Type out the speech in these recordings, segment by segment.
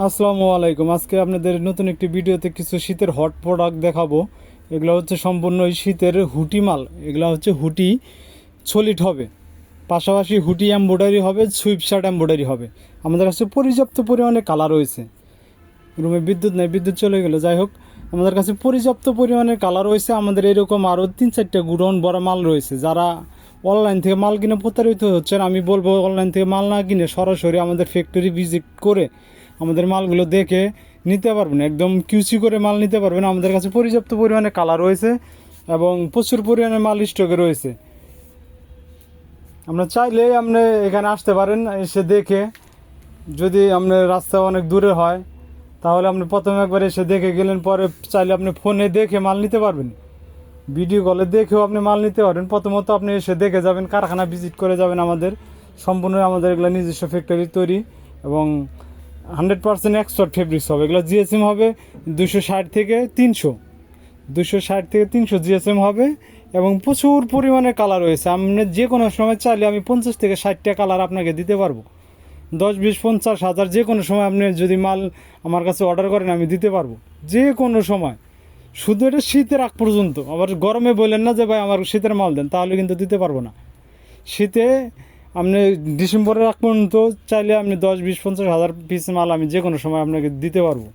আসসালামু আলাইকুম। আজকে আপনাদের নতুন একটি ভিডিওতে কিছু শীতের হট প্রোডাক্ট দেখাবো। এগুলো হচ্ছে সম্পূর্ণ এই শীতের হুটি মাল। এগুলো হচ্ছে হুটি সলিড হবে, পাশাপাশি হুটি এমব্রয়ডারি হবে, সুইপ শার্ট এমব্রয়ডারি হবে। আমাদের কাছে পর্যাপ্ত পরিমাণে কালার রয়েছে। রুমে বিদ্যুৎ নেই, বিদ্যুৎ চলে গেলো, যাই হোক আমাদের কাছে পর্যাপ্ত পরিমাণে কালার রয়েছে। আমাদের এরকম আরও 3-4টা গুডাউন বড় মাল রয়েছে। যারা অনলাইন থেকে মাল কিনে প্রতারিত হচ্ছেন, আমি বলবো অনলাইন থেকে মাল না কিনে সরাসরি আমাদের ফ্যাক্টরি ভিজিট করে আমাদের মালগুলো দেখে নিতে পারবেন। একদম কিউসি করে মাল নিতে পারবেন। আমাদের কাছে পর্যাপ্ত পরিমাণে কালার রয়েছে এবং প্রচুর পরিমাণে মাল স্টকে রয়েছে। আপনার চাইলে আপনি এখানে আসতে পারেন, এসে দেখে, যদি আপনার রাস্তা অনেক দূরে হয় তাহলে আপনি প্রথমে একবার এসে দেখে গেলেন, পরে চাইলে আপনি ফোনে দেখে মাল নিতে পারবেন, ভিডিও কলে দেখেও আপনি মাল নিতে পারবেন। প্রথমত আপনি এসে দেখে যাবেন, কারখানা ভিজিট করে যাবেন। সম্পূর্ণ আমাদের এগুলো নিজস্ব ফ্যাক্টরি তৈরি এবং 100% এক্সপোর্ট ফেব্রিক্স হবে। এগুলো জিএসএম হবে 260 থেকে 300, 260 থেকে 300 জিএসএম হবে এবং প্রচুর পরিমাণে কালার রয়েছে। আপনি যে কোনো সময় চাইলে আমি 50 থেকে 60টা কালার আপনাকে দিতে পারবো। 10, 20, 50, 1000 যে কোনো সময় আপনি যদি মাল আমার কাছে অর্ডার করেন আমি দিতে পারবো যে কোনো সময়। শুধু এটা শীতের আগ পর্যন্ত। আবার গরমে বললেন না যে ভাই আমার শীতের মাল দেন, তাহলে কিন্তু দিতে পারবো না। শীতে আপনি ডিসেম্বরের আগ পর্যন্ত চাইলে আপনি 10, 20, 50 হাজার পিস মাল আমি যে কোনো সময় আপনাকে দিতে পারবো।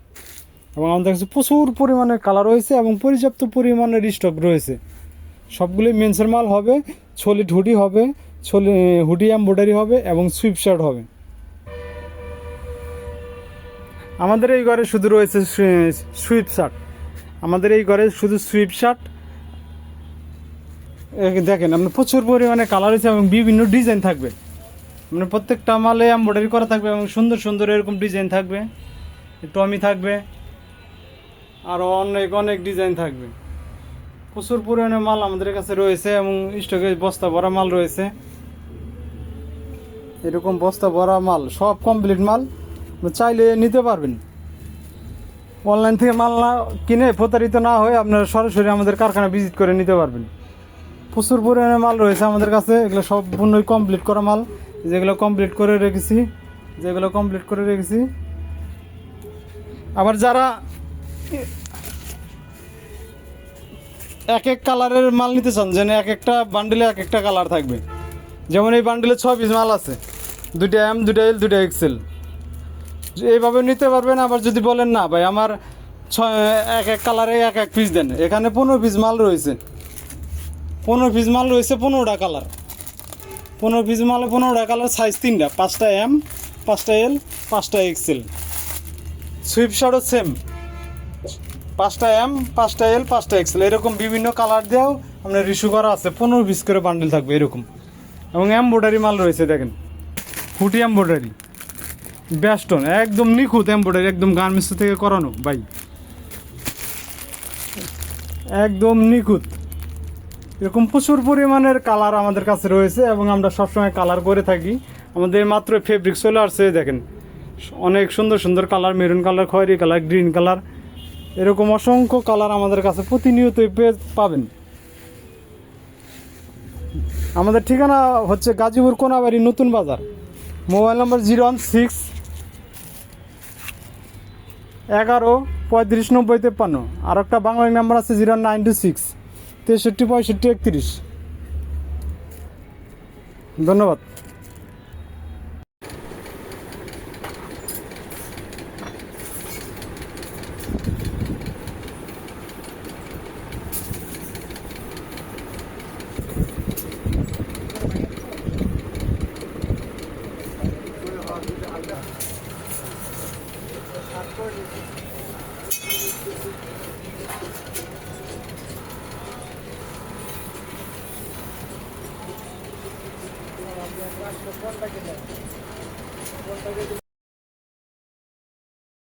এবং আমাদের কাছে প্রচুর পরিমাণে কালার রয়েছে এবং পর্যাপ্ত পরিমাণের স্টক রয়েছে। সবগুলোই মেন্সের মাল হবে, সলিড হুডি হবে, হুডি এমব্রয়ডারি হবে এবং সুইপ শার্ট হবে। আমাদের এই ঘরে শুধু রয়েছে সুইপ শার্ট। আমাদের এই ঘরে শুধু সুইপ শার্ট। দেখেন আপনার প্রচুর পরিমাণে কালার আছে এবং বিভিন্ন ডিজাইন থাকবে। মানে প্রত্যেকটা মালে এমব্রয়ডারি করা থাকবে এবং সুন্দর সুন্দর এরকম ডিজাইন থাকবে, টমি থাকবে, আরও অনেক অনেক ডিজাইন থাকবে। প্রচুর পরিমাণে মাল আমাদের কাছে রয়েছে এবং স্টকে বস্তা ভরা মাল রয়েছে। এরকম বস্তা ভরা মাল, সব কমপ্লিট মাল, চাইলে নিতে পারবেন। অনলাইন থেকে মাল না কিনে প্রতারিত না হয়ে আপনারা সরাসরি আমাদের কারখানা ভিজিট করে নিতে পারবেন। প্রচুর পরিমাণে মাল রয়েছে আমাদের কাছে। এগুলো সম্পূর্ণই কমপ্লিট করা মাল, যেগুলো কমপ্লিট করে রেখেছি। আবার যারা এক এক কালারের মাল নিতে চান, যেন এক একটা বান্ডেলে এক একটা কালার থাকবে, যেমন এই বান্ডেলে 6 পিস মাল আছে, 2টা এম, 2টা এল, 2টা এক্সেল, এইভাবে নিতে পারবেন। আবার যদি বলেন না ভাই আমার এক এক কালারে এক এক পিস দেন, এখানে 15 পিস মাল রয়েছে। 15টা কালার, 15 পিস মালে 15টা কালার, সাইজ 3টা, 5টা এম, 5টা এল, 5টা এক্সেল। সুইপ শার্টও সেম, 5টা এম, 5টা এল, 5টা এক্সেল, এরকম বিভিন্ন কালার দিয়েও আপনার ইস্যু করা আছে। 15 পিস করে বান্ডেল থাকবে এরকম। এবং এমব্রয়ডারি মাল রয়েছে, দেখেন হুটি এমব্রয়ডারি, ব্যাস্টন, একদম নিখুঁত এমব্রয়ডারি, একদম গার্মেন্টস থেকে করানো ভাই, একদম নিখুঁত। এরকম প্রচুর পরিমাণের কালার আমাদের কাছে রয়েছে এবং আমরা সবসময় কালার করে থাকি। আমাদের মাত্র ফেব্রিক চলে আসছে, দেখেন অনেক সুন্দর সুন্দর কালার, মেরুন কালার, খয়েরি কালার, গ্রিন কালার, এরকম অসংখ্য কালার আমাদের কাছে প্রতিনিয়তই পাবেন। আমাদের ঠিকানা হচ্ছে গাজীপুর কোনাবাড়ি, নতুন বাজার। মোবাইল নম্বর 016-11-35-90-53। আর একটা বাংলা নাম্বার আছে 09263656531। ধন্যবাদ।